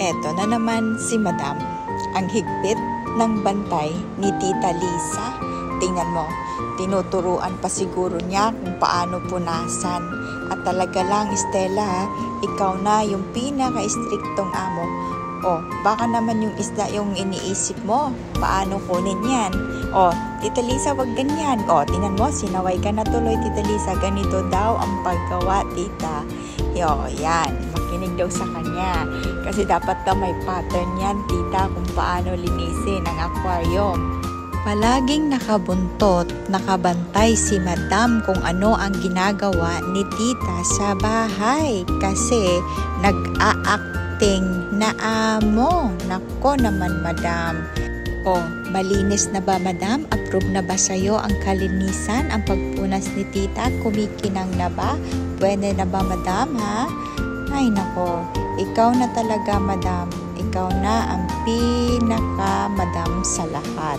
Eto na naman si Madam, ang higpit ng bantay ni Tita Lisa. Tingnan mo, tinuturuan pa siguro niya kung paano punasan. At talaga lang, Stella, ikaw na yung pinaka-striktong amo. O, baka naman yung isda yung iniisip mo, paano kunin yan? O, Tita Lisa, wag ganyan. O, tingnan mo, sinaway ka na tuloy, Tita Lisa, ganito daw ang paggawa, tita. Yo, yan, makinig daw sa kanya. Kasi dapat daw may pattern yan, tita, kung paano linisin ang aquarium. Palaging nakabuntot, nakabantay si Madam kung ano ang ginagawa ni tita sa bahay. Kasi nag-a-acting na amo. Nako naman, Madam. O, malinis na ba, Madam? Approve na ba sa'yo ang kalinisan, ang pagpunas ni tita? Kumikinang na ba? Pwede na ba, Madam, ha? Ay, nako. Ikaw na talaga, Madam. Ikaw na ang pinaka-Madam sa lahat.